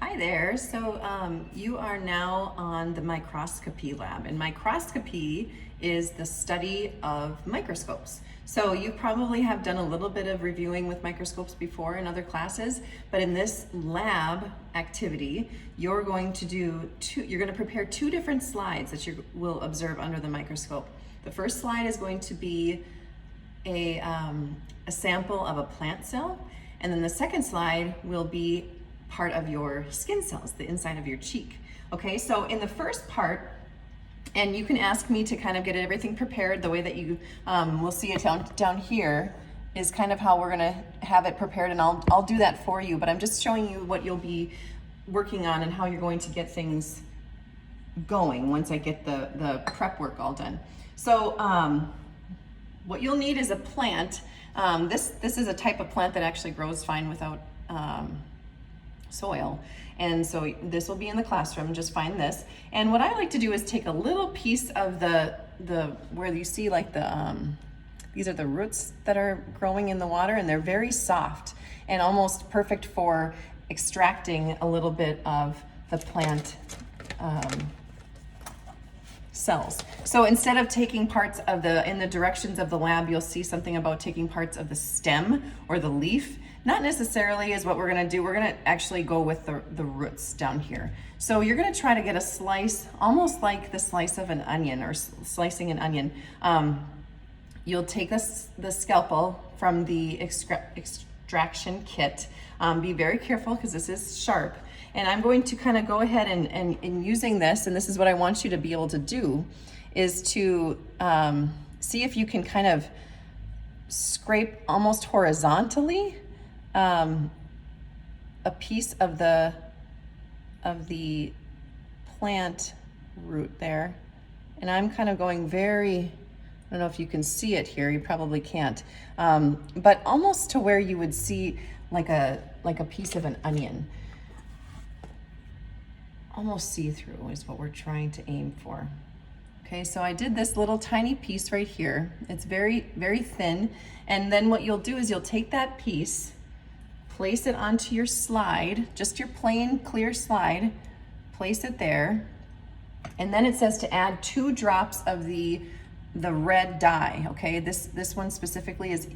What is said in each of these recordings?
Hi there. You are now on the microscopy lab, and microscopy is the study of microscopes. So you probably have done a little bit of reviewing with microscopes before in other classes, but in this lab activity, you're going to prepare two different slides that you will observe under the microscope. The first slide is going to be a sample of a plant cell, and then the second slide will be part of your skin cells, the inside of your cheek. Okay, so in the first part, and you can ask me to kind of get everything prepared the way that you will see it down here is kind of how we're gonna have it prepared, and I'll do that for you, but I'm just showing you what you'll be working on and how you're going to get things going once I get the prep work all done. So what you'll need is a plant. This is a type of plant that actually grows fine without soil. And so this will be in the classroom, just find this. And what I like to do is take a little piece of the where you see like these are the roots that are growing in the water, and they're very soft and almost perfect for extracting a little bit of the plant cells. So instead of taking parts of in the directions of the lab, you'll see something about taking parts of the stem or the leaf. Not necessarily is what we're gonna do. We're gonna actually go with the roots down here. So you're gonna try to get a slice, almost like the slice of an onion or slicing an onion. You'll take the scalpel from the extraction kit. Be very careful because this is sharp. And I'm going to kind of go ahead and using this, and this is what I want you to be able to do, is to see if you can kind of scrape almost horizontally a piece of the plant root there. And I'm kind of going I don't know if you can see it here, you probably can't, but almost to where you would see like a piece of an onion. Almost see-through is what we're trying to aim for. Okay, so I did this little tiny piece right here. It's very, very thin. And then what you'll do is you'll take that piece, place it onto your slide, just your plain clear slide, place it there. And then it says to add 2 drops of the red dye, okay? This one specifically is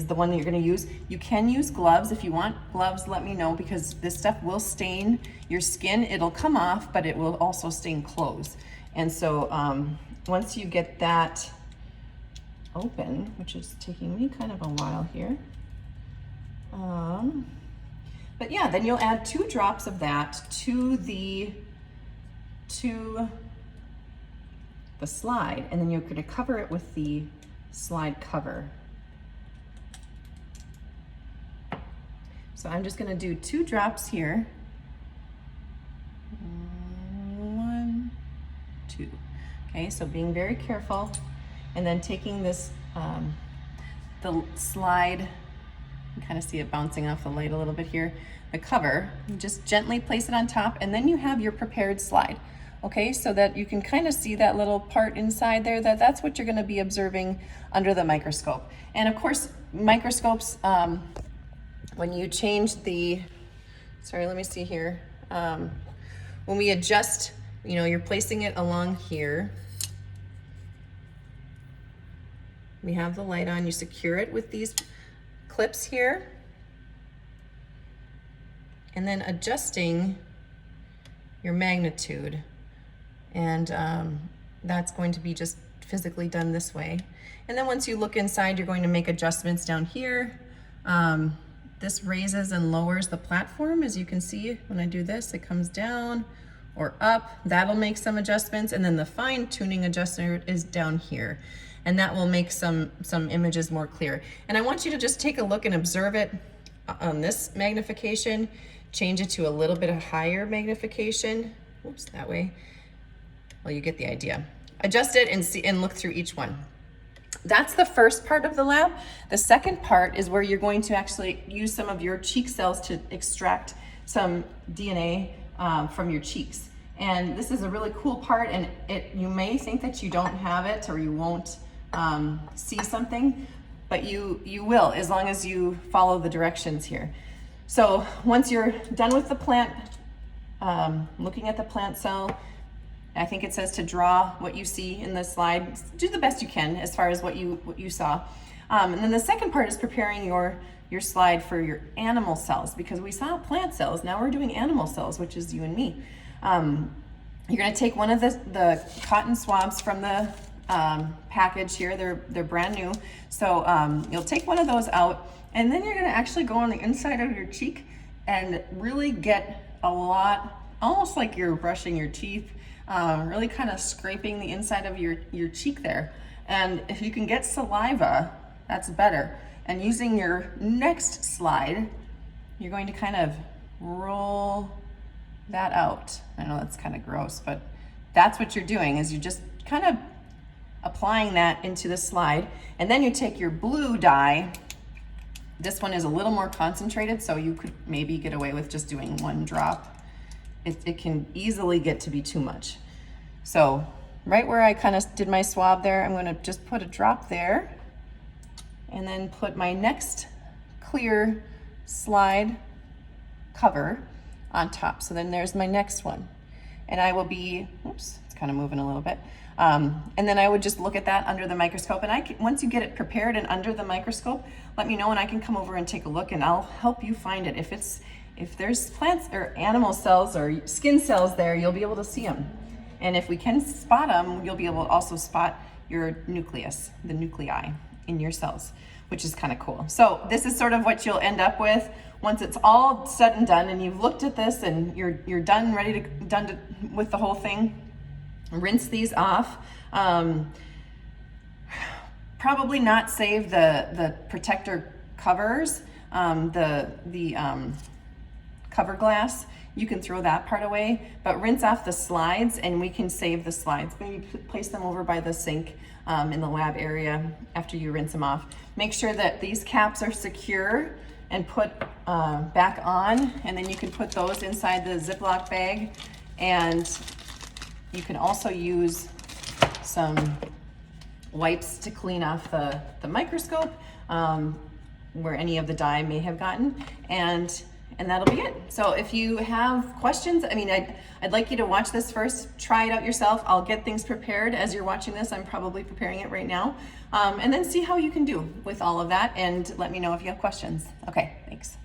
the one that you're gonna use. You can use gloves. If you want gloves, let me know, because this stuff will stain your skin. It'll come off, but it will also stain clothes. And so once you get that open, which is taking me kind of a while here, but yeah, then you'll add 2 drops of that to the slide, and then you're gonna cover it with the slide cover. So I'm just gonna do 2 drops here. 1, 2. Okay, so being very careful, and then taking this, the slide, you kind of see it bouncing off the light a little bit here, the cover, you just gently place it on top, and then you have your prepared slide. Okay, so that you can kind of see that little part inside there, that's what you're gonna be observing under the microscope. And of course, microscopes, when you change sorry, let me see here. When we adjust, you're placing it along here. We have the light on, you secure it with these clips here. And then adjusting your magnitude. And that's going to be just physically done this way. And then once you look inside, you're going to make adjustments down here. This raises and lowers the platform. As you can see, when I do this, it comes down or up. That'll make some adjustments. And then the fine tuning adjuster is down here. And that will make some images more clear. And I want you to just take a look and observe it on this magnification. Change it to a little bit of higher magnification. Oops, that way. Well, you get the idea. Adjust it and see and look through each one. That's the first part of the lab. The second part is where you're going to actually use some of your cheek cells to extract some DNA from your cheeks. And this is a really cool part, and you may think that you don't have it or you won't see something, but you will, as long as you follow the directions here. So once you're done with the plant, looking at the plant cell, I think it says to draw what you see in the slide. Do the best you can as far as what you saw. And then the second part is preparing your slide for your animal cells, because we saw plant cells, now we're doing animal cells, which is you and me. You're gonna take one of the cotton swabs from the package here. They're brand new. So you'll take one of those out, and then you're gonna actually go on the inside of your cheek and really get a lot, almost like you're brushing your teeth, really kind of scraping the inside of your cheek there. And if you can get saliva, that's better. And using your next slide, you're going to kind of roll that out. I know that's kind of gross, but that's what you're doing, is you're just kind of applying that into the slide. And then you take your blue dye. This one is a little more concentrated, so you could maybe get away with just doing one drop. It can easily get to be too much. So right where I kind of did my swab there, I'm gonna just put a drop there, and then put my next clear slide cover on top. So then there's my next one. And I will be, oops, it's kind of moving a little bit. And then I would just look at that under the microscope. And once you get it prepared and under the microscope, let me know and I can come over and take a look, and I'll help you find it. If there's plants or animal cells or skin cells there, you'll be able to see them. And if we can spot them, you'll be able to also spot your nucleus, the nuclei in your cells, which is kind of cool. So this is sort of what you'll end up with once it's all said and done, and you've looked at this and you're done, done with the whole thing. Rinse these off. Probably not save the protector covers, the cover glass. You can throw that part away, but rinse off the slides, and we can save the slides. Maybe place them over by the sink in the lab area after you rinse them off. Make sure that these caps are secure and put back on, and then you can put those inside the Ziploc bag. And you can also use some wipes to clean off the microscope where any of the dye may have gotten, and that'll be it. So if you have questions, I mean, I'd like you to watch this first, try it out yourself. I'll get things prepared as you're watching this. I'm probably preparing it right now. And then see how you can do with all of that, and let me know if you have questions. Okay, thanks.